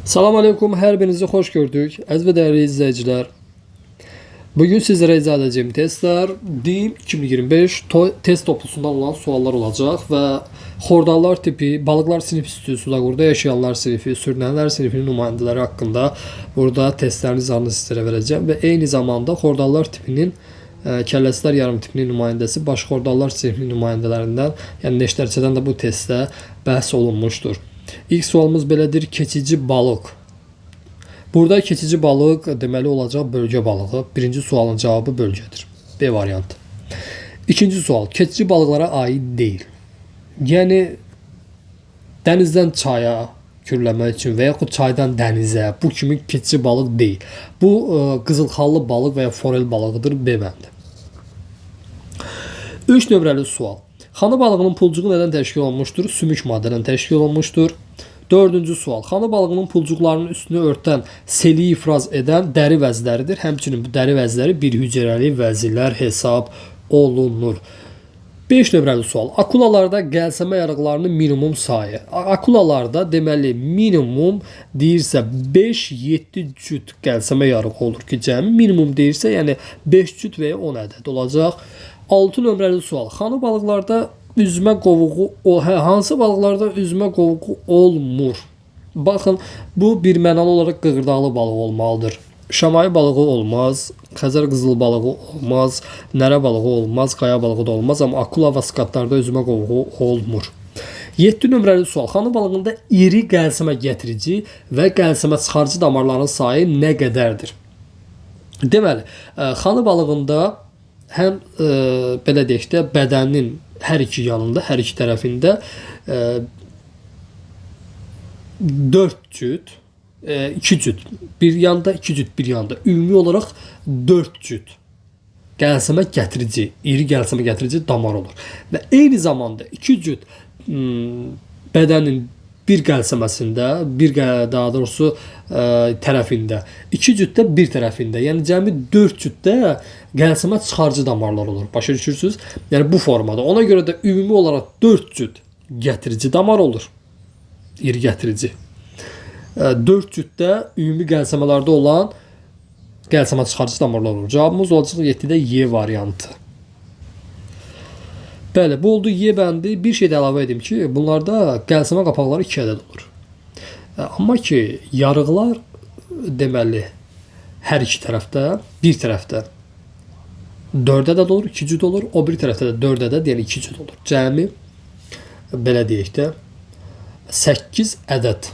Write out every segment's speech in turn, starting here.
Salam aleykum, hər birinizi xoş gördük. Əziz və dəyərli izləyicilər. Bugün sizlərə icra edəcəyim testlər DİM 2025 test toplusundan olan suallar olacaq və xordallar tipi, balıqlar sinif üstü, suda yaşayanlar sinifi, sürünənlər sinifinin nümayəndələri haqqında burada testlərin izahını sizlərə verəcəm və eyni zamanda xordallar tipinin kəlləsizlər yarım tipinin nümayəndəsi baş xordallar sinifinin nümayəndələrindən, yəni neştərçədən də bu testdə bəhs olunmuşdur. İlk sualımız belədir: keçici balıq. Burada keçici balıq deməli olacaq bölgə balığı. Birinci sualın cavabı bölgədir. B variantı. İkinci sual: keçici balıqlara aid deyil. Yəni dənizdən çaya kürləmək üçün və yaxud çaydan dənizə bu kimi keçici balıq deyil. Bu qızılxallı balıq və ya forel balığıdır. B bəndi. 3 nömrəli sual. Xana balığının pulcuğu nədən təşkil olunmuşdur? Sümük maddədən təşkil olunmuşdur. 4-cü sual. Xana balığının pulcuqlarının üstünü örtən, seli ifraz edən dəri vəzləridir. Həmçinin bu dəri vəzləri bir hüceyrəli vəzlər hesab olunur. 5 nömrəli sual. Akulalarda qəlsəmə yarıqlarının minimum sayı. Akulalarda deməli minimum deyirsə 5-7 cüt qəlsəmə yarığı olur ki, cəmi minimum deyirsə, yəni 5 cüt və ya 10 ədəd olacaq. 6 nömrəli sual. Hansı balıqlarda üzmə qovuğu olmur? Baxın, bu bir mənalı olaraq qığırdaqlı balıq olmalıdır. Şamai balığı olmaz, Xəzər qızıl balığı olmaz, nərə balığı olmaz, qaya balığı da olmaz, amma akula və skatlarda üzmə qovuğu olmur. 7 nömrəli sual. Xana balığında iri qəlsəmə gətirici və qəlsəmə çıxarıcı damarların sayı nə qədərdir? Deməli, xana balığında həm belə deyək də bədənin hər iki yanında, hər iki tərəfində 4 cüt, 2 cüt, bir yanda 2 cüt, bir yanda ümumi olaraq 4 cüt qəlsəmə gətirici, iri qəlsəmə gətirici damar olur. Və eyni zamanda 2 cüt bədənin bir qəlsəməsində, daha doğrusu tərəfində, 2 cütdə bir tərəfində, yəni cəmi 4 cütdə qəlsəmə çıxarıcı damarlar olur. Başa düşürsünüz? Yəni bu formada. Ona görə də ümumi olaraq 4 cüt gətirici damar olur. İri gətirici. 4 cütdə ümumi qəlsəmələrdə olan qəlsəmə çıxarıcı damarlar olur. Cavabımız olacaq 7-də Y variantı. Bəli, bu oldu Y bəndi. Bir şey də əlavə edim ki, bunlarda qəlsəmə qapaqları 2 ədəd olur. Amma ki, yarıqlar deməli hər iki tərəfdə, bir tərəfdə 4 ədəd olur, 2 cüt olur. O bir tərəfdə də 4 ədəd, yəni 2 cüt olur. Cəmi belə deyək də 8 ədəd.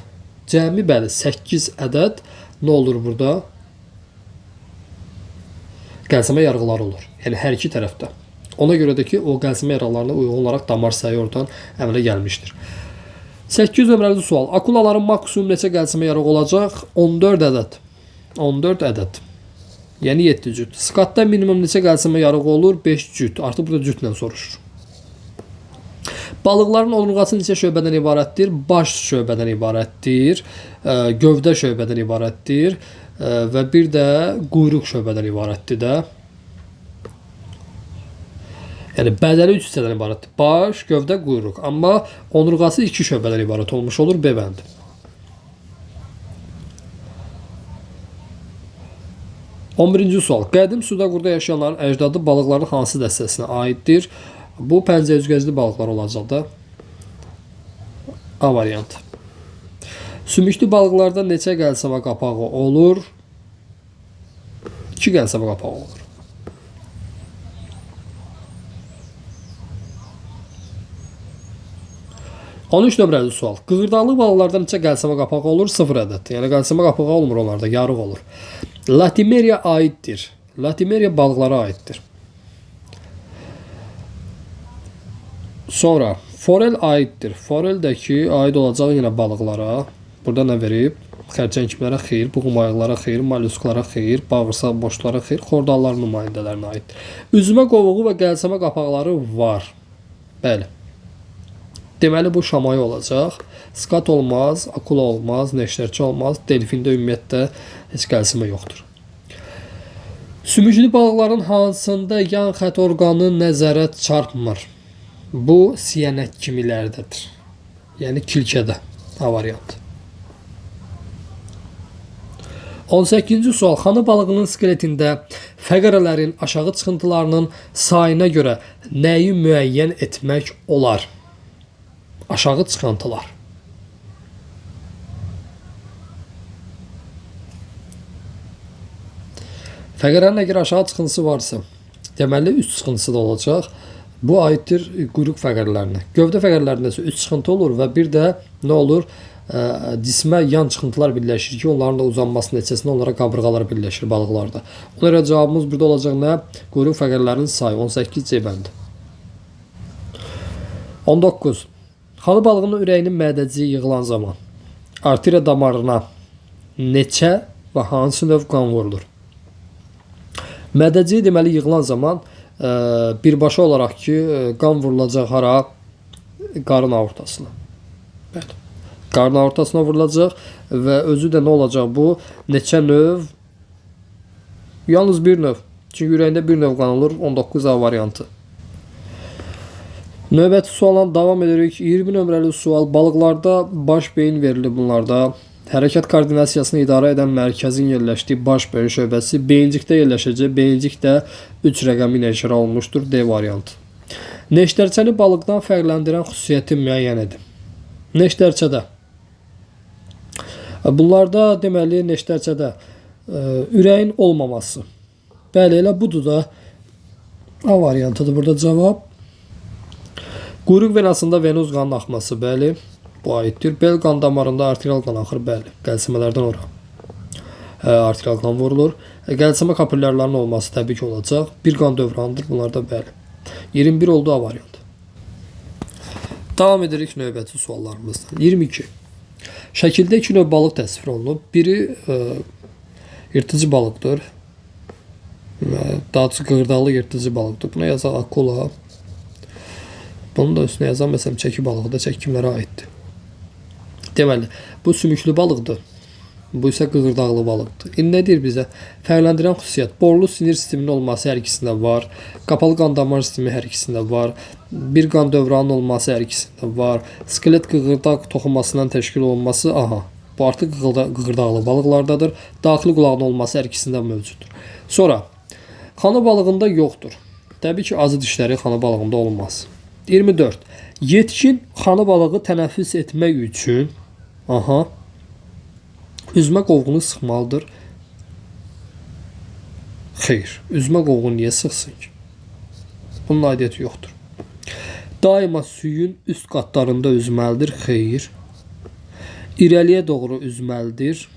Cəmi bəli 8 ədəd nə olur burada? Qəlsəmə yarıqları olur. Yəni hər iki tərəfdə. Ona görə də ki, o qəlsəmə yarıqlarına uyğun olaraq damar sayı oradan əmələ gəlmişdir. 8 nömrəli sual. Akulaların maksimum neçə qəlsəmə yarığı olacaq? 14 ədəd. 14 ədəd. Yəni 7 cüt. Skatda minimum neçə qəlsəmə yarığı olur? 5 cüt. Artıq burada cütlə soruşur. Balıqların onurğası neçə şöbədən ibarətdir? Baş şöbədən ibarətdir. Gövdə şöbədən ibarətdir. Və bir də quyruq şöbədən ibarətdir də. Yəni bədəni 3 hissədən ibarətdir. Baş, gövdə, quyruq. Amma onurğası 2 şöbədən ibarət olmuş olur. B bəndi. On birinci sual. Qədim suda qurda yaşayanların əcdadı balıqların hansı dəstəsinə aiddir? Bu pəncəüzgəcli balıqlar olacaq da. A variantı. Sümüklü balıqlarda neçə qəlsəmə qapağı olur? 2 qəlsəmə qapağı olur. On 13 nömrəli sual. Qığırdaqlı balıqlarda neçə qəlsəmə qapağı olur? 0 ədəd. Yəni qəlsəmə qapağı olmur onlarda, yarıq olur. Latimeria aiddir. Latimeria balıqlara aiddir. Sonra forel aiddir. Forel də ki, aid olacaq yenə balıqlara. Burada nə verib? Xərçənglərə xeyir, buğumayıqlara xeyir, mollusklara xeyir, bağırsaq boşlara xeyir, xordalların nümayəndələrinə aiddir. Üzmə qovuğu və qəlsəmə qapaqları var. Bəli. Deməli bu şamai olacaq. Skat olmaz, akula olmaz, neşterçi olmaz. Delfində ümumiyyətlə heç qəlsəmə yoxdur. Sümüklü balıqların hansında yan xət orqanı nəzərə çarpmır? Bu siyanət kimilərdədir. Yəni kilkədə. A variantı. 18-ci sual. Xana balığının skeletində fəqərələrin aşağı çıxıntılarının sayına görə nəyi müəyyən etmək olar? Aşağı çıxıntılar. Fəqərənin əgər aşağı çıxıntısı varsa, deməli üst çıxıntısı da olacaq. Bu aiddir quyruq fəqərlərinə. Gövdə fəqərlərində isə üst çıxıntı olur və bir də nə olur? Cismə yan çıxıntılar birləşir ki, onların da uzanması nəticəsində onlara qabırğalar birləşir balıqlarda. Ona görə cavabımız burada olacaq nə? Quyruq fəqərlərinin sayı 18C bəndi. 19. Xana balığının ürəyinin mədəciyi yığılan zaman arteriya damarına neçə və hansı növ qan vurulur? Mədəciyi deməli yığılan zaman birbaşa olaraq ki, qan vurulacaq hara? Qarın aortasına. Bəli. Qarın aortasına vurulacaq və özü də nə olacaq bu? Neçə növ? Yalnız bir növ. Çünki ürəyində bir növ qan olur. 19A variantı. Növbəti sualdan davam edirik. 20 nömrəli sual. Balıqlarda baş beyin verilir bunlarda. Hərəkət koordinasiyasını idarə edən mərkəzin yerləşdiyi baş beyin şöbəsi beyincikdə yerləşəcək. Beyincikdə 3 rəqəmi ilə işarə olunmuşdur. D variantı. Neştərçəni balıqdan fərqləndirən xüsusiyyəti müəyyən edin. Neştərçədə. Bunlarda deməli neştərçədə ürəyin olmaması. Bəli, elə budur da A variantıdır burada cavab. Quyruq venasında venoz qanın axması, bəli, bu aiddir. Bel qan damarında arterial qan axır, bəli, qəlsəmələrdən ora. Arterial qan vurulur. Qəlsəmə kapillərlərinin olması təbii ki olacaq. Bir qan dövranıdır bunlarda, bəli. 21 oldu A variantı. Davam edirik növbəti suallarımızdan. 22. Şəkildə iki növ balıq təsvir olunub. Biri yırtıcı balıqdır. Daha çox qığırdaqlı yırtıcı balıqdır. Buna yazaq akula. Bunun da üstünə yazaq məsələn çəki balığı da çəki kimlərə aiddir. Deməli, bu sümüklü balıqdır. Bu isə qığırdaqlı balıqdır. İndi nə deyir bizə? Fərqləndirən xüsusiyyət. Borlu sinir sisteminin olması hər ikisində var. Qapalı qan damar sistemi hər ikisində var. Bir qan dövranının olması hər ikisində var. Skelet qığırdaq toxunmasından təşkil olunması, aha, bu artıq qığırdaqlı balıqlardadır. Daxili qulağın olması hər ikisində mövcuddur. Sonra, xana balığında yoxdur. Təbii ki, azı dişləri xana balığında olmaz. 24. Yetkin xana balığı tənəffüs etmək üçün, aha, üzmə qovğunu sıxmalıdır. Xeyr, üzmə qovğunu niyə sıxsın ki? Bunun aidiyyəti yoxdur. Daima suyun üst qatlarında üzməlidir. Xeyr. İrəliyə doğru üzməlidir.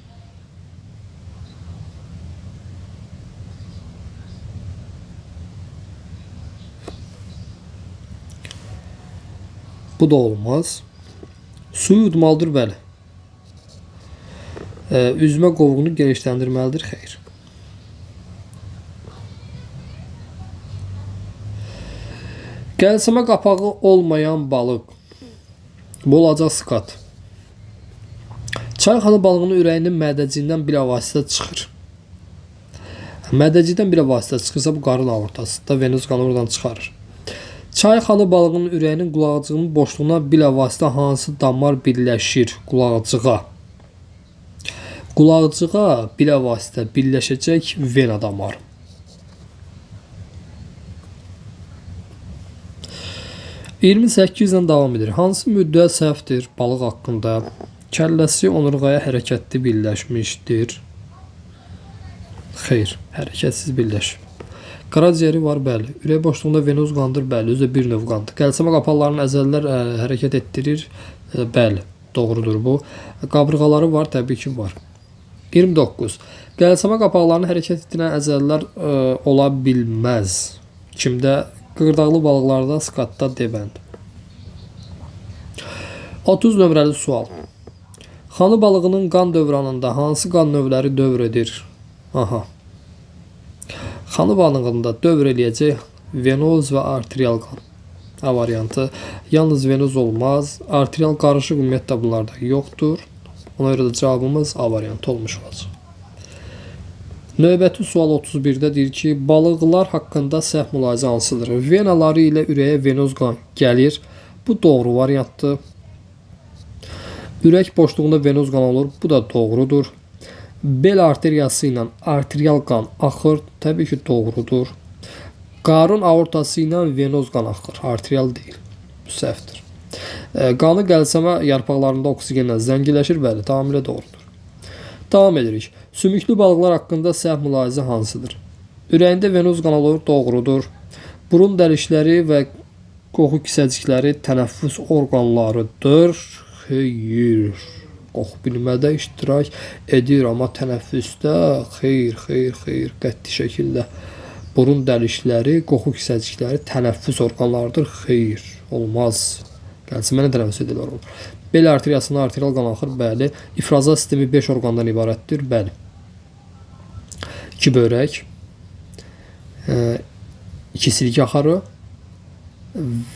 Bu da olmaz. Suyu udmalıdır, bəli. Üzmə qovğunu genişləndirməlidir. Xeyr. Qəlsəmə qapağı olmayan balıq. Bu olacaq skat. Çay xana balığının ürəyinin mədəciyindən bilavasitə çıxır. Mədəcikdən bilavasitə çıxırsa bu qarın aortasında venoz qanı oradan çıxarır. Çay xana balığının ürəyinin qulaqcığının boşluğuna bilavasitə hansı damar birləşir qulaqcığa? Qulaqcığa bilavasitə birləşəcək vena damarı. (28-dən davam edir. Hansı müddəa səhvdir balıq haqqında? Kəlləsi onurğaya hərəkətli birləşmişdir. Xeyr, hərəkətsiz birləşib. Qaraciyəri var, bəli. Ürək boşluğunda venoz qandır, bəli. Özü də bir növ qandır. Qəlsəmə qapaqlarının əzəllər hərəkət etdirir, bəli. Doğrudur bu. Qabırğaları var, təbii ki var. 29. Qəlsəmə qapaqlarını hərəkət etdirən əzəllər ola bilməz. Kimdə? Qığırdaqlı balıqlarda, skatda, debənd. 30 nömrəli sual. Xana balığının qan dövranında hansı qan növləri dövr edir? Aha. Xana balığında dövr eləyəcək venoz və arterial qan. A variantı. Yalnız venoz olmaz. Arterial qarışıq ümumiyyətlə bunlarda yoxdur. Ona görə də cavabımız A variantı olmuş olacaq. Növbəti sual 31-də deyir ki, balıqlar haqqında səhv mülahizə hansıdır? Venaları ilə ürəyə venoz qan gəlir. Bu doğru variantdır. Ürək boşluğunda venoz qan olur. Bu da doğrudur. Bel arteriyası ilə arterial qan axır, təbii ki, doğrudur. Qarın aortası ilə venoz qan axır, arterial deyil. Bu səhvdir. Qanı qəlsəmə yarpaqlarında oksigenlə zənginləşir, bəli, tamamilə doğrudur. Davam edirik. Sümüklü balıqlar haqqında səhv mülahizə hansıdır? Ürəyində venoz qan olur, doğrudur. Burun dəlikləri və qoxu kisəcikləri tənəffüs orqanlarıdır. Xeyr. Qoxu bilmədə iştirak edir, amma tənəffüsdə xeyr, qəti şəkildə. Burun dəlikləri, qoxu kisəcikləri tənəffüs orqanlarıdır. Xeyr, olmaz. Qəlsəmə nə tənəffüs edirlər olur? Bel arteriyasına arterial qan axır, bəli. İfraza sistemi 5 orqandan ibarətdir, bəli. 2 böyrək, 2 silik axarı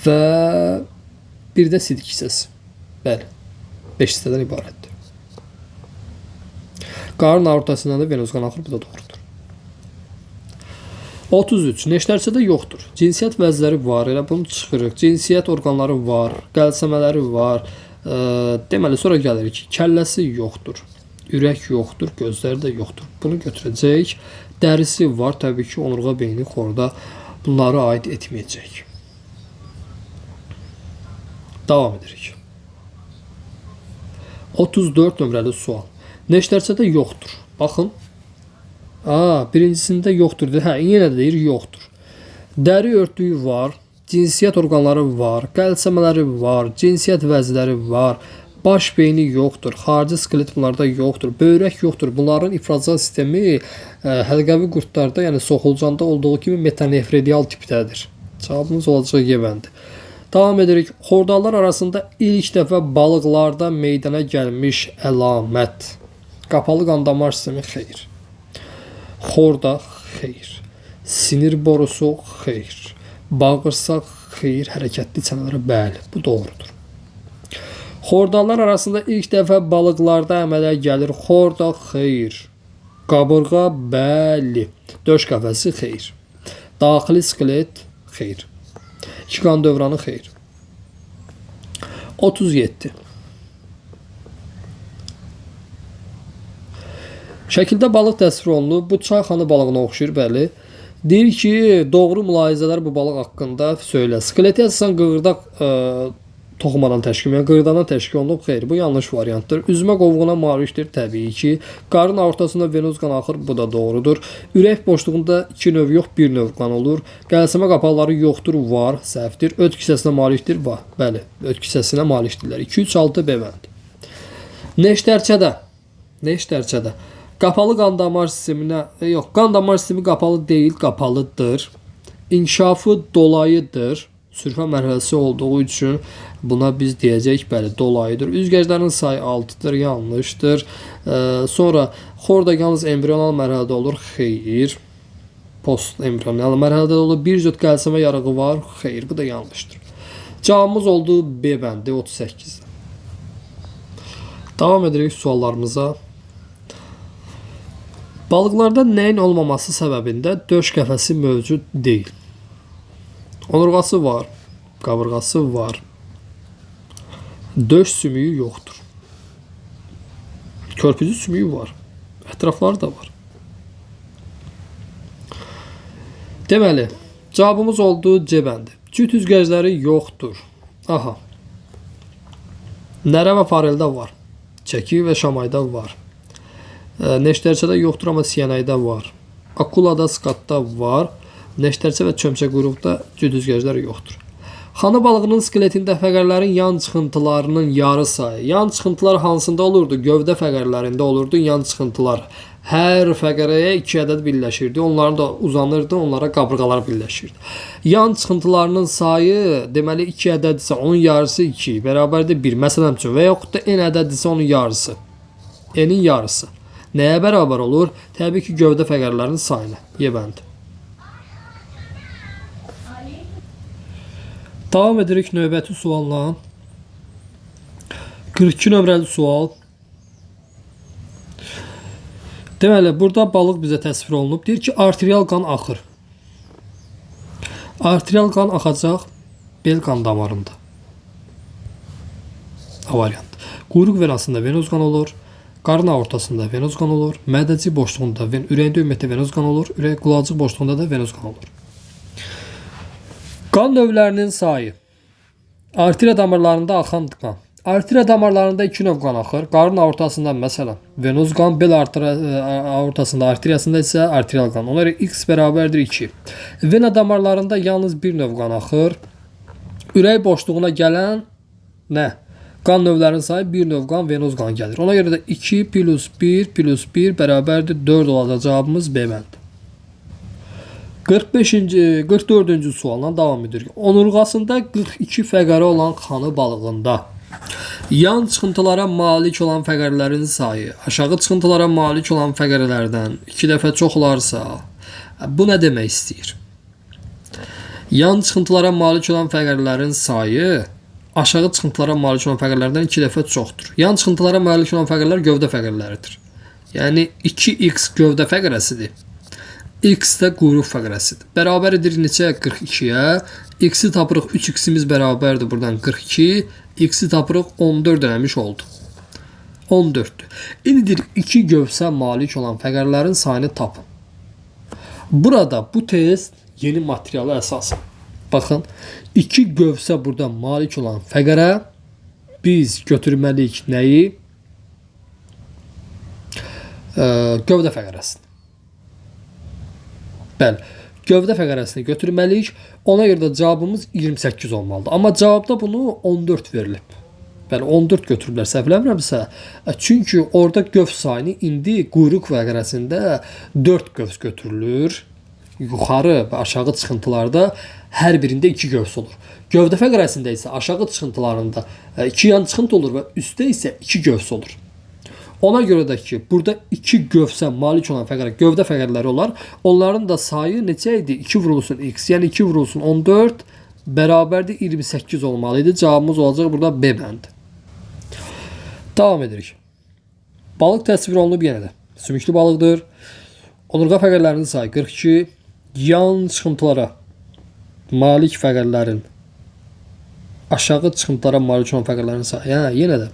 və bir də sidik hissəsi. Bəli, 5 hissədən ibarətdir. Qarın aortasından da venoz qan axır, bu da doğrudur. 33. Neştərçədə yoxdur. Cinsiyyət vəzləri var, elə bunu çıxırıq. Cinsiyyət orqanları var, qəlsəmələri var. Deməli, sonra gəlirik ki, kəlləsi yoxdur. Ürək yoxdur, gözləri də yoxdur. Bunu götürəcək. Dərisi var, təbii ki, onurğa, beyni, xorda bunlara aid etməyəcək. Davam edirik. 34 nömrəli sual. Neştərçədə yoxdur. Baxın. Birincisində yoxdur. Yenə də deyir, yoxdur. Dəri örtüyü var, cinsiyyət orqanları var, qəlsəmələri var, cinsiyyət vəzləri var, baş beyni yoxdur, xarici skelet bunlarda yoxdur, böyrək yoxdur. Bunların ifraza sistemi həlqəvi qurdlarda, yəni soxulcanda olduğu kimi metanefredial tipdədir. Cavabımız olacaq yebəndi. Davam edirik. Xordallar arasında ilk dəfə balıqlarda meydana gəlmiş əlamət. Qapalı qan damar sistemi, xeyr. Xorda, xeyr. Sinir borusu, xeyr. Bağırsaq, xeyr. Hərəkətli çənələri, bəli. Bu doğrudur. Xordallar arasında ilk dəfə balıqlarda əmələ gəlir. Xorda, xeyr. Qabırğa, bəli. Döş qəfəsi, xeyr. Daxili skelet, xeyr. İki qan dövranı, xeyr. 37. Şəkildə balıq təsvir olunub. Bu çayxanı balığına oxşayır, bəli. Deyir ki, doğru mülahizələr bu balıq haqqında söylə. Skeleti əsasən qığırdaq toxumadan təşkil, yəni qığırdadan təşkil olunub. Xeyr, bu yanlış variantdır. Üzmə qovğuna malikdir, təbii ki. Qarın aortasında venoz qan axır, bu da doğrudur. Ürək boşluğunda 2 növ yox, 1 növ qan olur. Qəlsəmə qapaqları yoxdur, var, səhvdir. Öd kisəsinə malikdir, var. Bəli, öd kisəsinə malikdirlər. 2-3-6 B bəndi. Neştərçədə. Qapalı qan damar sisteminə, yox, qan damar sistemi qapalı deyil, qapalıdır. İnkişafı dolayıdır. Sürfə mərhələsi olduğu üçün buna biz deyəcək, bəli, dolayıdır. Üzgəclərin sayı 6-dır, yanlışdır. Sonra xorda yalnız embrional mərhələdə olur, xeyr. Post embrional mərhələdə olur. Bir cüt qəlsəmə yarığı var, xeyr, bu da yanlışdır. Cavabımız oldu B bəndi 38-də. Davam edirik suallarımıza. Balıqlarda nəyin olmaması səbəbində döş qəfəsi mövcud deyil? Onurğası var, qabırğası var, döş sümüyü yoxdur. Körpücü sümüyü var, ətrafları da var. Deməli, cavabımız oldu C bəndi. Cüt üzgəcləri yoxdur. Aha. Nərə və fareldə var. Çəki və şamayda var. Neştərçədə yoxdur, amma siyanayda var. Akulada, skatda var. Neştərçə və çömçə quyruqda cüt üzgəclər yoxdur. Xana balığının skeletində fəqərlərin yan çıxıntılarının yarı sayı. Yan çıxıntılar hansında olurdu? Gövdə fəqərlərində olurdu yan çıxıntılar. Hər fəqərəyə 2 ədəd birləşirdi. Onlar da uzanırdı, onlara qabırğalar birləşirdi. Yan çıxıntılarının sayı deməli 2 ədəddirsə, onun yarısı 2, bərabərdir 1. Məsələn üçün və yaxud da n ədəddirsə, onun yarısı. N-in yarısı. Nəyə bərabər olur? Təbii ki, gövdə fəqərlərinin sayına. Yebəndi. Davam edirik növbəti sualla. 42 nömrəli sual. Deməli, burada balıq bizə təsvir olunub. Deyir ki, arterial qan axır. Arterial qan axacaq bel qan damarında. A variant. Quyruq venasında venoz qan olur. Qarın aortasında venoz qan olur. Mədəcik boşluğunda, ürəyində ümumiyyətlə venoz qan olur. Ürək qulacıq boşluğunda da venoz qan olur. Qan növlərinin sayı. Arteriya damarlarında axan qan. Arteriya damarlarında 2 növ qan axır. Qarın aortasında məsələn venoz qan, bel aortasında, arteriyasında isə arterial qan. Ona görə x bərabərdir 2. Vena damarlarında yalnız bir növ qan axır. Ürək boşluğuna gələn nə? Qan növlərinin sayı bir növ qan, venoz qan gəlir. Ona görə də 2 plus 1 plus 1 bərabərdir 4 olacaq. Cavabımız B bəndi. 44-cü sualla davam edirik. Onurğasında 42 fəqərə olan xanı balığında yan çıxıntılara malik olan fəqərlərin sayı aşağı çıxıntılara malik olan fəqərələrdən 2 dəfə çox olarsa, bu nə demək istəyir? Yan çıxıntılara malik olan fəqərlərin sayı aşağı çıxıntılara malik olan fəqərlərdən 2 dəfə çoxdur. Yan çıxıntılara malik olan fəqərlər gövdə fəqərləridir. Yəni 2x gövdə fəqərəsidir. X də quyruq fəqərəsidir. Bərabər edir neçə? 42-yə. X-i tapırıq 3x-imiz bərabərdir buradan 42. X-i tapırıq 14 eləmiş oldu. 14-dür. İndidir 2 gövsə malik olan fəqərlərin sayını tapın. Burada bu test yeni materialı əsas. Baxın, 2 gövsə burada malik olan fəqərə biz götürməliyik nəyi? Gövdə fəqərəsini. Bəli, gövdə fəqərəsini götürməliyik. Ona görə də cavabımız 28 olmalıdır. Amma cavabda bunu 14 verilib. Bəli, 14 götürürlər, səhvləmirəmsə. Çünki orada gövs sayını indi quyruq fəqərəsində 4 gövs götürülür. Yuxarı və aşağı çıxıntılarda hər birində 2 gövs olur. Gövdə fəqərəsində isə aşağı çıxıntılarında 2 yan çıxıntı olur və üstdə isə 2 gövs olur. Ona görə də ki, burada 2 gövsə malik olan fəqərə, gövdə fəqərləri olar. Onların da sayı neçə idi? 2 vurulsun x, yəni 2 vurulsun 14 bərabərdir 28 olmalı idi. Cavabımız olacaq burada B bəndi. Davam edirik. Balıq təsvir olunub yenə də. Sümüklü balıqdır. Onurğa fəqərlərinin sayı 42. Yan çıxıntılara malik fəqərlərin aşağı çıxıntılara malik olan fəqərlərin sayı. Yenə də.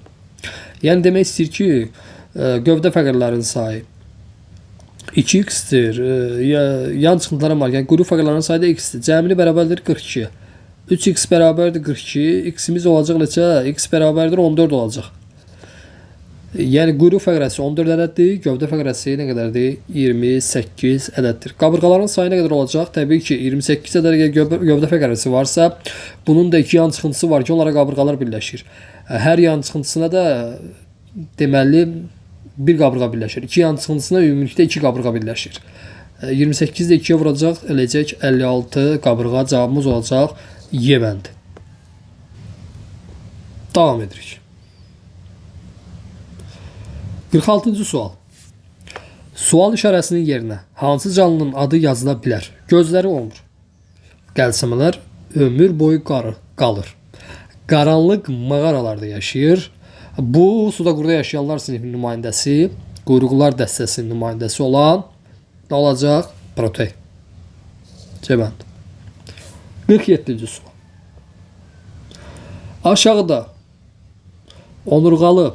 Yəni demək istəyir ki, gövdə fəqərlərin sayı 2x-dir. Yan çıxıntılara malik, yəni quyruq fəqərlərinin sayı da x-dir. Cəmili bərabərdir 42. 3x bərabərdir 42. X-imiz olacaq neçə? X bərabərdir 14 olacaq. Yəni quyruq fəqərəsi 14 ədəddir, gövdə fəqərəsi nə qədərdir? 28 ədəddir. Qabırğaların sayı nə qədər olacaq? Təbii ki, 28 ədəd gövdə fəqərəsi varsa, bunun da 2 yan çıxıntısı var ki, onlara qabırğalar birləşir. Hər yan çıxıntısına da deməli bir qabırğa birləşir. 2 yan çıxıntısına ümumilikdə 2 qabırğa birləşir. 28 də 2-yə vuracaq, eləcək 56 qabırğa. Cavabımız olacaq Y bəndi. Davam edirik. 46-cı sual. Sual işarəsinin yerinə hansı canlının adı yazıla bilər? Gözləri olmur. Qəlsəmələr ömür boyu qalır. Qaranlıq mağaralarda yaşayır. Bu suda quruda yaşayanlar sinifinin nümayəndəsi, quyruqlar dəstəsinin nümayəndəsi olan nə olacaq? Protey. Cəbənd. 47-ci sual. Aşağıda onurğalı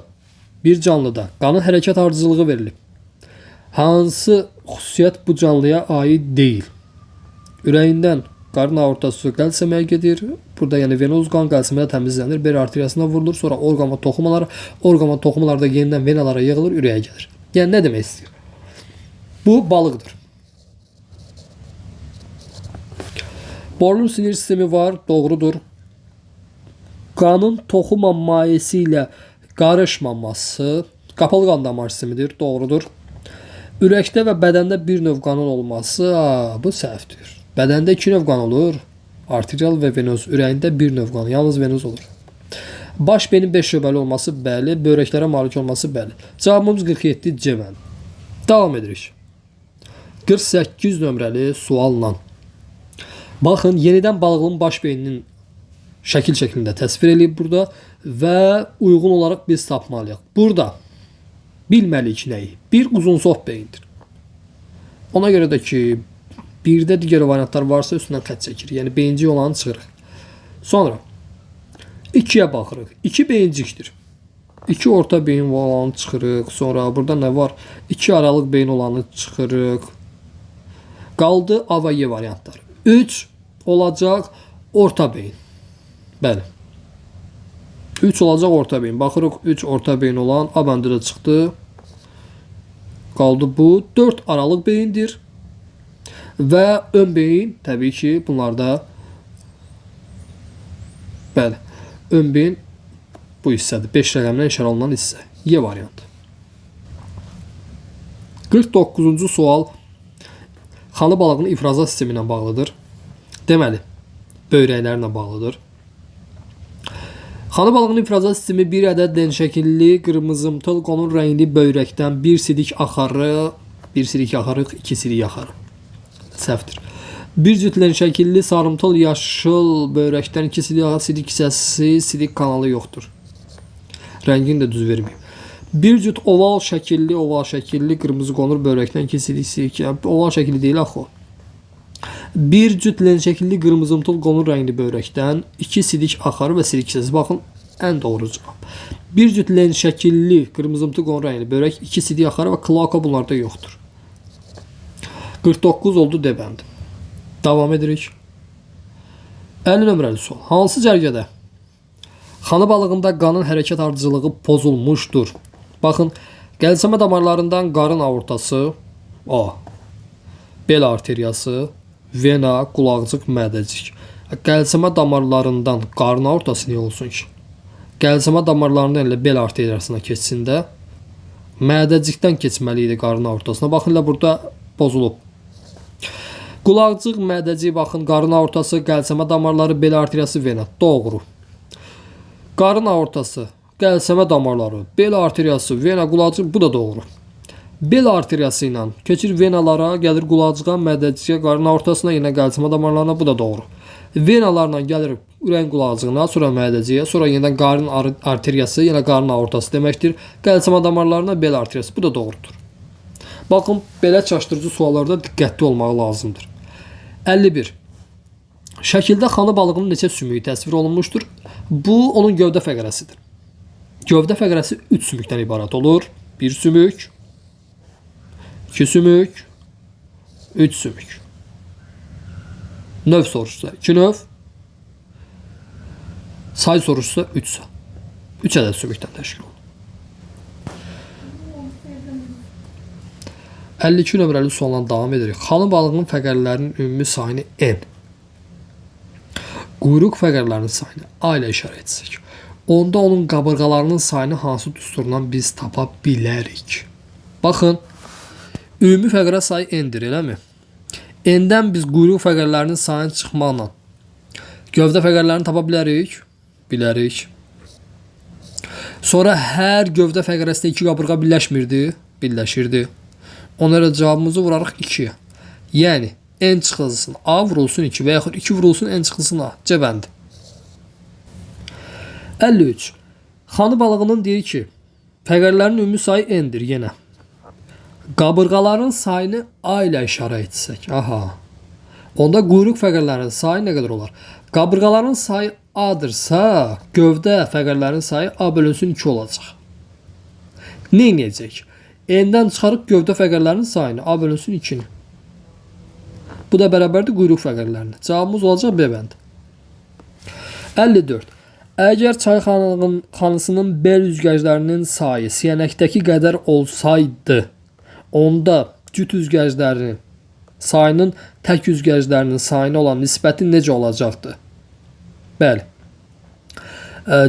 bir canlıda qanın hərəkət ardıcılığı verilib. Hansı xüsusiyyət bu canlıya aid deyil? Ürəyindən qarın aortası qəlsəməyə gedir. Burada yəni venoz qan qəlsəmədə təmizlənir. Bel arteriyasına vurulur. Sonra orqan və toxumalarda yenidən venalara yığılır, ürəyə gəlir. Yəni nə demək istəyir? Bu balıqdır. Borlu sinir sistemi var, doğrudur. Qanın toxuma mayesi ilə qarışmaması qapalı qan damar sistemidir, doğrudur. Ürəkdə və bədəndə bir növ qanın olması, bu səhvdir. Bədəndə 2 növ qan olur. Arterial və venoz. Ürəyində bir növ qan, yalnız venoz olur. Baş beyin 5 şöbəli olması bəli, böbrəklərə malik olması bəli. Cavabımız 47 C bəndi. Davam edirik. 48 nömrəli sualla. Baxın, yenidən balığın baş beyininin şəkil şəklində təsvir edilib burada və uyğun olaraq biz tapmalıyıq. Burada bilməliyik nəyi? Bir uzunsov beyindir. Ona görə də ki, birdə digər variantlar varsa üstündən xətt çəkirik. Yəni beyincik olanı çıxırıq. Sonra 2-yə baxırıq. 2 beyincikdir. 2 orta beyin olanı çıxırıq. Sonra burada nə var? 2 aralıq beyin olanı çıxırıq. Qaldı A və Y variantları. 3 olacaq orta beyin. Bəli. 3 olacaq orta beyin. Baxırıq 3 orta beyin olan A bəndi də çıxdı. Qaldı bu 4 aralıq beyindir. Və ön beyin təbii ki bunlarda bəli. Ön beyin bu hissədir. 5 rəqəmdən işarə olunan hissə. Y variantı. 49-cu sual xanı balığının ifrazat sistemi ilə bağlıdır. Deməli, böyrəklərlə bağlıdır. Xanı balığının ifrazat sistemi bir ədəd dən şəkilli, qırmızımtıl, qonur rəngli böyrəkdən bir sidik axarı, 2 sidik axarı. Səhvdir. Bir cütlən şəkilli, sarımtıl, yaşıl böyrəkdən 2 sidik axarı, sidik hissəsi, sidik kanalı yoxdur. Rəngini də düz verməyim. Bir cüt oval şəkilli, qırmızı qonur böyrəkdən 2 sidik, oval şəkilli deyil axı o. Bir cüt len şəkilli qırmızımtıl qonur rəngli böyrəkdən 2 sidik axarı və sidik hissəsi. Baxın, ən doğru cavab. Bir cüt len şəkilli qırmızımtıl qonur rəngli böyrək 2 sidik axarı və kloaka bunlarda yoxdur. 49 oldu D bəndi. Davam edirik. 50 nömrəli sual. Hansı cərgədə xanı balığında qanın hərəkət ardıcılığı pozulmuşdur? Baxın, qəlsəmə damarlarından qarın aortası, A, bel arteriyası, vena, qulaqcıq, mədəcik. Qəlsəmə damarlarından qarın aortası niyə olsun ki? Qəlsəmə damarlarından ilə bel arteriyasına keçsin də, mədəcikdən keçməli idi qarın aortasına. Baxın, ilə burada pozulub. Qulaqcıq, mədəcik, baxın, qarın aortası, qəlsəmə damarları, bel arteriyası, vena. Doğru. Qarın aortası, qəlsəmə damarları, bel arteriyası, vena, qulaqcıq, bu da doğru. Bel arteriyası ilə keçir venalara, gəlir qulaqcığa, mədəcikə, qarın aortasına, yenə qəlsəmə damarlarına, bu da doğru. Venalarla gəlir ürəyin qulaqcığına, sonra mədəciyə, sonra yenə qarın arteriyası, yenə qarın aortası deməkdir. Qəlsəmə damarlarına, bel arteriyası, bu da doğrudur. Baxın, belə çaşdırıcı suallarda diqqətli olmaq lazımdır. 51. Şəkildə xanı balığının neçə sümüyü təsvir olunmuşdur? Bu, onun gövdə fəqərəsidir. Gövdə fəqərəsi 3 sümükdən ibarət olur. 1 sümük, 2 sümük, 3 sümük. Növ soruşsa 2 növ, say soruşsa 3 say. 3 ədəd sümükdən təşkil olur. 52 nömrəli sualdan davam edirik. Xanı balığının fəqərlərinin ümumi sayını N. Quyruq fəqərlərinin sayını A ilə işarə etsək. Onda onun qabırğalarının sayını hansı düsturdan biz tapa bilərik? Baxın, ümumi fəqərə sayı N-dir, eləmi? N-dən biz quyruq fəqərlərinin sayını çıxmaqla gövdə fəqərlərini tapa bilərik? Bilərik. Sonra hər gövdə fəqərəsində 2 qabırğa birləşmirdi? Birləşirdi. Ona görə cavabımızı vurarıq 2-yə. Yəni, N çıxılsın A vurulsun 2 və yaxud 2 vurulsun N çıxılsın A. C bəndi. 53. Xanı balığının deyir ki, fəqərlərin ümumi sayı N-dir yenə. Qabırğaların sayını A ilə işarə etsək. Aha. Onda quyruq fəqərlərinin sayı nə qədər olar? Qabırğaların sayı A-dırsa, gövdə fəqərlərin sayı A bölünsün 2 olacaq. Nə edəcək? N-dən çıxarıb gövdə fəqərlərinin sayını A bölünsün 2-ni. Bu da bərabərdir quyruq fəqərlərinə. Cavabımız olacaq B bəndi. 54. Əgər çay xanısının bel üzgəclərinin sayı siyənəkdəki qədər olsaydı, onda cüt üzgəclərinin sayının tək üzgəclərinin sayına olan nisbəti necə olacaqdı? Bəli.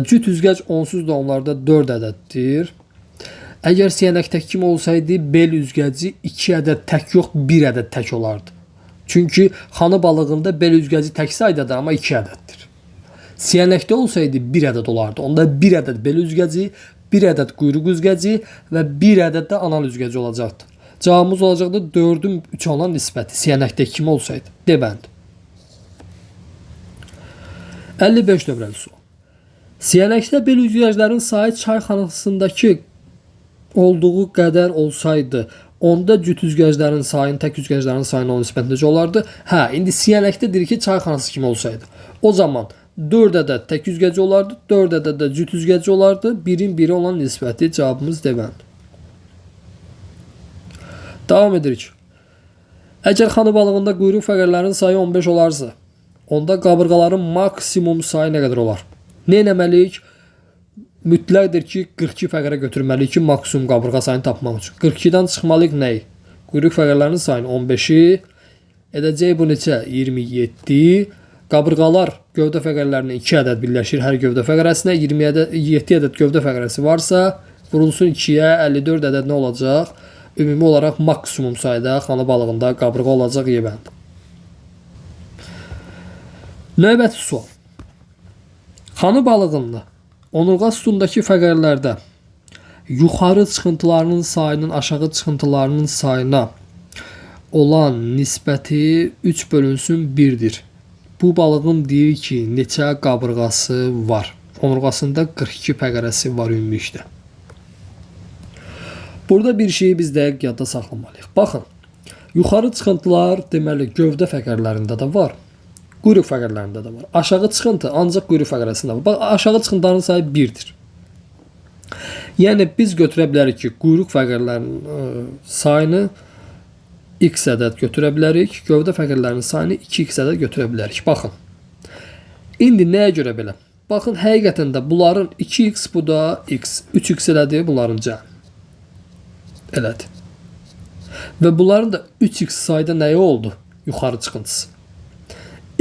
Cüt üzgəc onsuz da onlarda 4 ədəddir. Əgər siyənəkdəki kimi olsaydı, bel üzgəci 2 ədəd tək yox, 1 ədəd tək olardı. Çünki xanı balığında bel üzgəci tək saydadır, amma 2 ədəddir. Siyənəkdə olsaydı 1 ədəd olardı. Onda 1 ədəd bel üzgəci, 1 ədəd quyruq üzgəci və 1 ədəd də anal üzgəci olacaqdı. Cavabımız olacaqdı 4-ün 3 olan nisbəti. Siyənəkdəki kimi olsaydı. D bəndi. 55 nömrəli sual. Siyənəkdə bel üzgəclərin sayı çay xanasındakı olduğu qədər olsaydı, onda cüt üzgəclərin sayını, tək üzgəclərin sayına olan nisbət necə olardı? Hə, indi siyənəkdə deyir ki, çay xanası kimi olsaydı. O zaman 4 ədəd tək üzgəci olardı, 4 ədəd də cüt üzgəci olardı. Birin biri olan nisbəti cavabımız D-bəndi. Davam edirik. Əgər xanı balığında quyruq fəqərlərinin sayı 15 olarsa, onda qabırğaların maksimum sayı nə qədər olar? Nə etməliyik? Mütləqdir ki, 42 fəqərə götürməliyik ki, maksimum qabırğa sayını tapmaq üçün. 42-dən çıxmalıyıq nəyi? Quyruq fəqərlərinin sayını 15-i edəcək bu neçə? 27. Qabırğalar gövdə fəqərlərinə 2 ədəd birləşir hər gövdə fəqərəsinə. 27 ədəd gövdə fəqərəsi varsa, vurulsun 2-yə 54 ədəd nə olacaq? Ümumi olaraq maksimum sayda xanı balığında qabırğa olacaq Y-bəndi. Növbəti sual. Xanı balığında onurğa sütundakı fəqərlərdə yuxarı çıxıntılarının sayının aşağı çıxıntılarının sayına olan nisbəti 3 bölünsün 1-dir. Bu balığın deyir ki, neçə qabırğası var? Onurğasında 42 fəqərəsi var ümumilikdə. Burada bir şeyi biz dəqiq yadda saxlamalıyıq. Baxın, yuxarı çıxıntılar deməli gövdə fəqərlərində də var, quyruq fəqərlərində də var. Aşağı çıxıntı ancaq quyruq fəqərəsində var. Bax, aşağı çıxıntıların sayı 1-dir. Yəni biz götürə bilərik ki, quyruq fəqərlərinin sayını x ədəd götürə bilərik, gövdə fəqərlərinin sayını 2x ədəd götürə bilərik. Baxın. İndi nəyə görə belə? Baxın, həqiqətən də bunların 2x, bu da x, 3x elədir bunların cəmi. Elədir. Və bunların da 3x sayda nəyi oldu? Yuxarı çıxıntısı.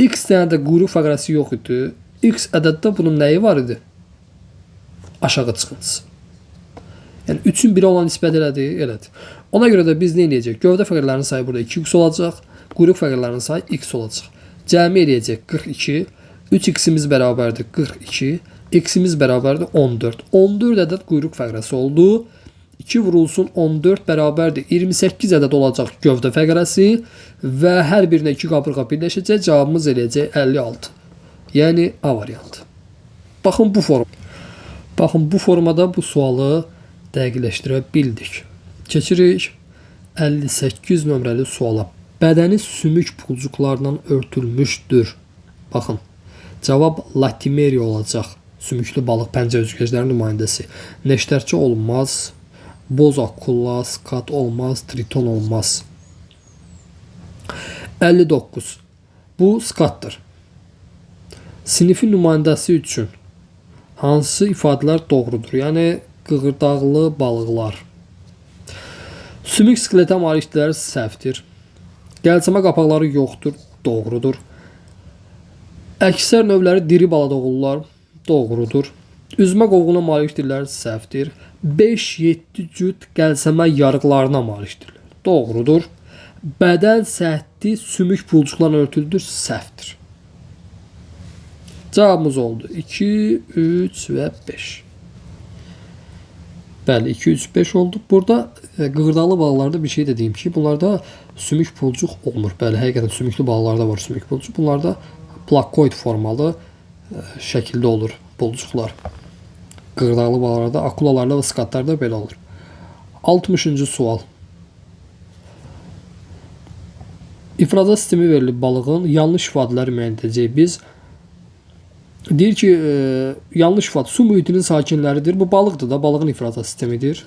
X dənə də quyruq fəqərəsi yox idi. X ədəddə bunun nəyi var idi? Aşağı çıxıntısı. Yəni 3-ün 1-i olan nisbət elədir, elədir. Ona görə də biz nə edəcək? Gövdə fəqərlərinin sayı burada 2x olacaq, quyruq fəqərlərinin sayı x olacaq. Cəmi eləyəcək 42, 3x-imiz bərabərdir 42, x-imiz bərabərdir 14. 14 ədəd quyruq fəqərəsi oldu. 2 vurulsun 14 bərabərdir 28 ədəd olacaq gövdə fəqərəsi və hər birinə 2 qabırğa birləşəcək. Cavabımız eləyəcək 56. Yəni A variantı. Baxın bu form. Baxın bu formada bu sualı dəqiqləşdirə bildik. Keçirik 58 nömrəli suala. Bədəni sümük pulcuqlarla örtülmüşdür. Baxın. Cavab Latimeria olacaq. Sümüklü balıq pəncə üzgəclərinin nümayəndəsi. Neştərçi olmaz. Boz akulla, skat olmaz, triton olmaz. 59. Bu skatdır. Sinifin nümayəndəsi üçün hansı ifadələr doğrudur? Yəni qığırdaqlı balıqlar. Sümük skeletə malikdirlər, səhvdir. Qəlsəmə qapaqları yoxdur, doğrudur. Əksər növləri diri bala doğulurlar, doğrudur. Üzmə qovğuna malikdirlər, səhvdir. 5-7 cüt qəlsəmə yarıqlarına malikdirlər, doğrudur. Bədən səthi sümük pulcuqlarla örtülüdür, səhvdir. Cavabımız oldu 2, 3 və 5. Bəli, 2, 3, 5 oldu. Burada qığırdaqlı balıqlarda bir şey də deyim ki, bunlarda sümük pulcuq olmur. Bəli, həqiqətən sümüklü balıqlarda var sümük pulcuq. Bunlarda plakoid formalı şəkildə olur pulcuqlar. Qığırdaqlı balıqlarda, akulalarda və skatlarda belə olur. 60-cı sual. İfraza sistemi verilib balığın yanlış ifadələri müəyyən edəcək biz. Deyir ki, yanlış ifadə su mühitinin sakinləridir. Bu balıqdır da, balığın ifraza sistemidir.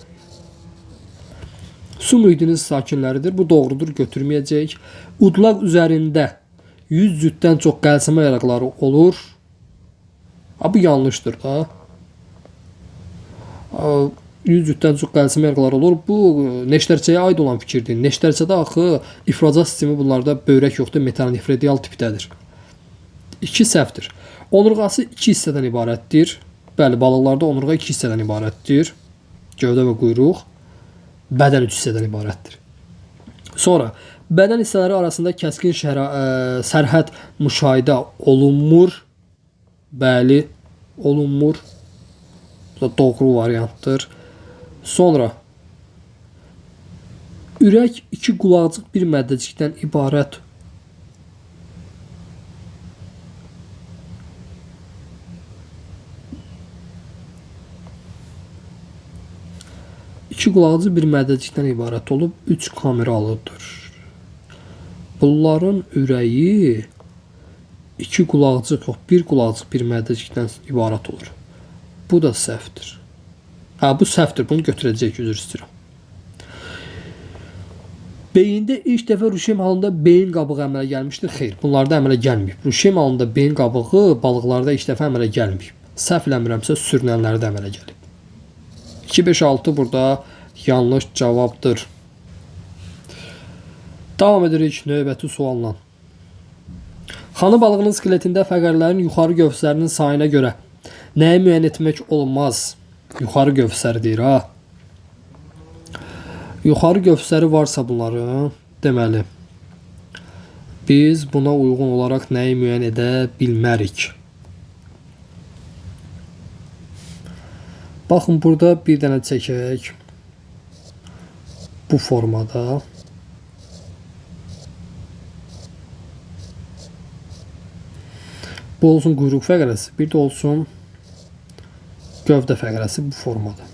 Su mühitinin sakinləridir. Bu doğrudur, götürməyəcək. Udlaq üzərində 100 cütdən çox qəlsəmə yarıqları olur. Bu yanlışdır da. 100 cütdən çox qəlsəmə yarıqları olur. Bu neştərçəyə aid olan fikirdir. Neştərçədə axı ifraza sistemi bunlarda böyrək yoxdur, metanefredial tipdədir. 2 səhvdir. Onurğası 2 hissədən ibarətdir. Bəli, balıqlarda onurğa 2 hissədən ibarətdir. Gövdə və quyruq. Bədən 3 hissədən ibarətdir. Sonra, bədən hissələri arasında kəskin sərhəd müşahidə olunmur. Bəli, olunmur. Bu da doğru variantdır. Sonra, ürək 2 qulaqcıq bir məddəcikdən ibarət. İki qulaqcı bir məddəcikdən ibarət olub 3 kameralıdır. Bunların ürəyi 2 qulaqcıq yox, 1 qulaqcıq bir mədəcikdən ibarət olur. Bu da səhvdir. Bu səhvdir. Bunu götürəcəyik, üzr istəyirəm. Beyində ilk dəfə Ruşem halında beyin qabığı əmələ gəlmişdir. Xeyr, bunlarda əmələ gəlməyib. Ruşem halında beyin qabığı balıqlarda ilk dəfə əmələ gəlməyib. Səhv eləmirəmsə sürünənlərdə əmələ gəlib. 2, 5, 6 burada yanlış cavabdır. Davam edirik növbəti sualla. Xanı balığının skeletində fəqərlərin yuxarı gövslərinin sayına görə nəyi müəyyən etmək olmaz? Yuxarı gövsər deyir ha. Yuxarı gövsəri varsa bunların, deməli, biz buna uyğun olaraq nəyi müəyyən edə bilmərik? Baxın, burada bir dənə çəkək. Bu formada. Bu olsun quyruq fəqərəsi, bir də olsun gövdə fəqərəsi bu formada.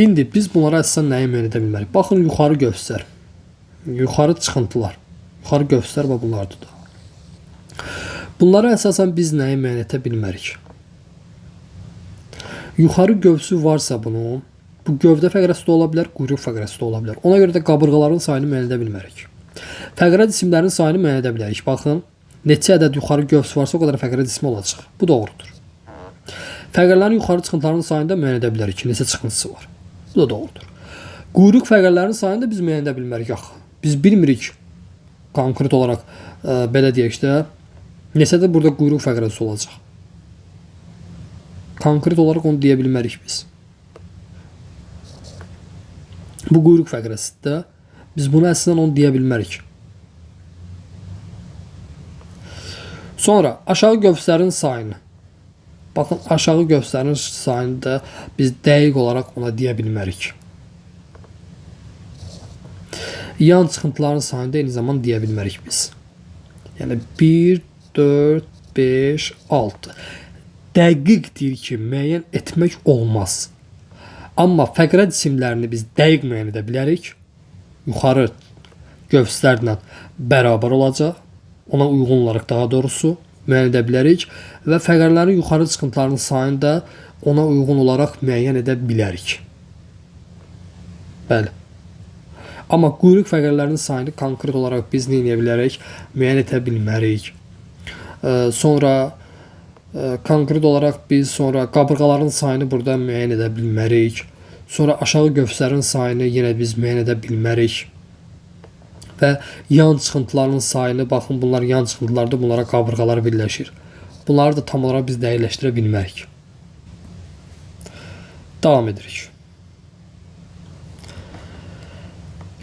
İndi biz bunlara əsasən nəyi müəyyən edə bilmərik? Baxın, yuxarı gövsər, yuxarı çıxıntılar, yuxarı gövsər və bunlardır da. Bunlara əsasən biz nəyi müəyyən edə bilmərik? Yuxarı gövsü varsa bunun, bu gövdə fəqərəsi də ola bilər, quyruq fəqərəsi də ola bilər. Ona görə də qabırğaların sayını müəyyən edə bilmərik. Fəqərə cisimlərin sayını müəyyən edə bilərik. Baxın, neçə ədəd yuxarı gövs varsa o qədər fəqərə cismi olacaq. Bu doğrudur. Fəqərlərin yuxarı çıxıntılarının sayını da müəyyən edə bilərik ki, neçə çıxıntısı var. Bu da doğrudur. Quyruq fəqərlərin sayını da biz müəyyən edə bilmərik. Biz bilmirik konkret olaraq, belə deyək də, neçə də burada quyruq fəqərəsi olacaq. Konkret olaraq onu deyə bilmərik biz. Bu quyruq fəqərəsidir. Biz bunu əslən onu deyə bilmərik. Sonra aşağı gövslərin sayını. Baxın, aşağı gövslərin sayını da biz dəqiq olaraq ona deyə bilmərik. Yan çıxıntıların sayını da eyni zaman deyə bilmərik biz. Yəni 1, 4, 5, 6. Dəqiq deyir ki, müəyyən etmək olmaz. Amma fəqərə cisimlərini biz dəqiq müəyyən edə bilərik. Yuxarı gövslərlə bərabər olacaq. Ona uyğun olaraq daha doğrusu müəyyən edə bilərik və fəqərlərin yuxarı çıxıntılarının sayını da ona uyğun olaraq müəyyən edə bilərik. Bəli. Amma quyruq fəqərlərinin sayını konkret olaraq biz nə edə bilərik? Müəyyən edə bilmərik. Sonra konkret olaraq biz qabırğaların sayını burada müəyyən edə bilmərik. Sonra aşağı gövslərin sayını yenə biz müəyyən edə bilmərik. Və yan çıxıntılarının sayını, baxın, bunlar yan çıxıntılardır, bunlara qabırğalar birləşir. Bunları da tam olaraq biz dəqiqləşdirə bilmərik. Davam edirik.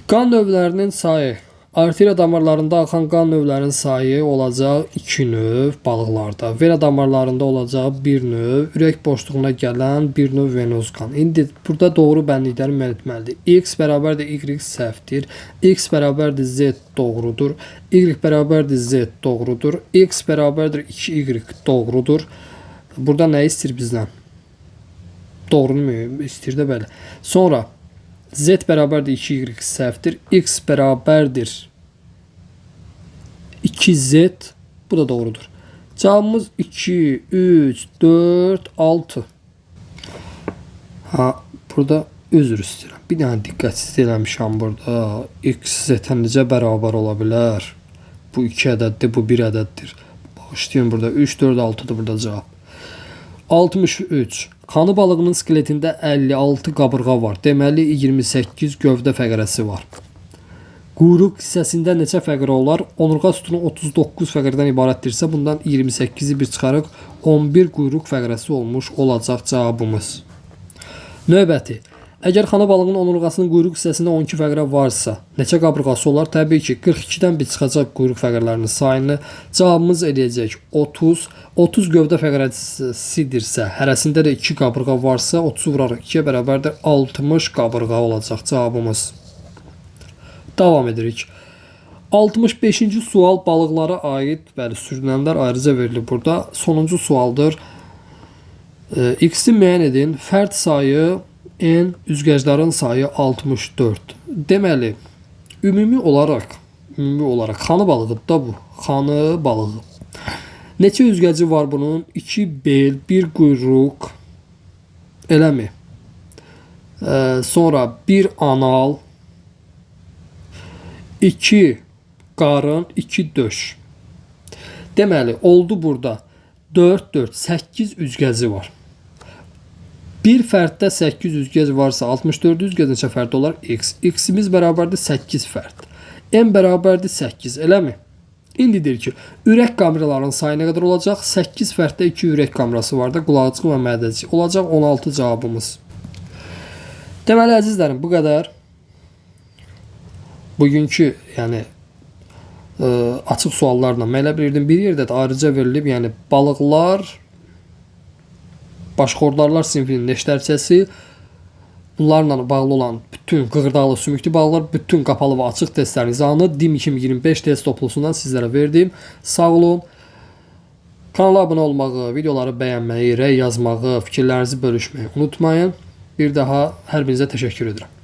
Qan növlərinin sayı. Arteriya damarlarında axan qan növlərinin sayı olacaq 2 növ balıqlarda. Vena damarlarında olacaq 1 növ, ürək boşluğuna gələn 1 növ venoz qan. İndi burada doğru bənlikləri müəyyən etməlidir. X bərabərdir Y səhvdir. X bərabərdir Z doğrudur. Y bərabərdir Z doğrudur. X bərabərdir 2Y doğrudur. Burada nə istəyir bizdən? Doğrunu mu istəyir də bəli. Sonra Z bərabərdir 2Y səhvdir. X bərabərdir 2Z. Bu da doğrudur. Cavabımız 2, 3, 4, 6. Burada üzr istəyirəm. Bir dənə diqqətsiz eləmişəm burada. X Z-ə necə bərabər ola bilər? Bu 2 ədəddir, bu 1 ədəddir. Başlayın burada. 3, 4, 6-dır burada cavab. 63. Xanı balığının skeletində 56 qabırğa var. Deməli 28 gövdə fəqərəsi var. Quyruq hissəsində neçə fəqərə olar? Onurğa sütunu 39 fəqərədən ibarətdirsə, bundan 28-i bir çıxarıq 11 quyruq fəqərəsi olmuş olacaq cavabımız. Növbəti. Əgər xana balığının onurğasının quyruq hissəsində 12 fəqərə varsa, neçə qabırğası olar? Təbii ki, 42-dən bir çıxacaq quyruq fəqərlərinin sayını. Cavabımız eləyəcək 30. 30 gövdə fəqərəsidirsə, hərəsində də 2 qabırğa varsa, 30 vurarıq 2-yə bərabərdir 60 qabırğa olacaq cavabımız. Davam edirik. 65-ci sual balıqlara aid, bəli, sürünənlər ayrıca verilir burada. Sonuncu sualdır. X-i müəyyən edin. Fərd sayı N, üzgəclərin sayı 64. Deməli, ümumi olaraq ümumi olaraq xanı balığıdır da bu. Xanı balığı. Neçə üzgəci var bunun? 2 bel, 1 quyruq. Eləmi? Sonra 1 anal, 2 qarın, 2 döş. Deməli, oldu burada 4, 4, 8 üzgəci var. Bir fərddə 8 üzgəc varsa 64 üzgəc neçə fərd olar? X. X-imiz bərabərdir 8 fərd. M bərabərdir 8, eləmi? İndi deyir ki, ürək kameralarının sayı nə qədər olacaq? 8 fərddə 2 ürək kamerası var da, qulaqcıq və mədəcik. Olacaq 16 cavabımız. Deməli, əzizlərim, bu qədər. Bugünkü, yəni, açıq suallarla mən elə bilirdim, bir yerdə də ayrıca verilib, yəni balıqlar, başxordarlar sinfinin neştərçəsi, bunlarla bağlı olan bütün qığırdalı sümüklü balıqlar, bütün qapalı və açıq testlərin izahını DİM 2025 test toplusundan sizlərə verdim. Sağ olun. Kanala abunə olmağı, videoları bəyənməyi, rəy yazmağı, fikirlərinizi bölüşməyi unutmayın. Bir daha hər birinizə təşəkkür edirəm.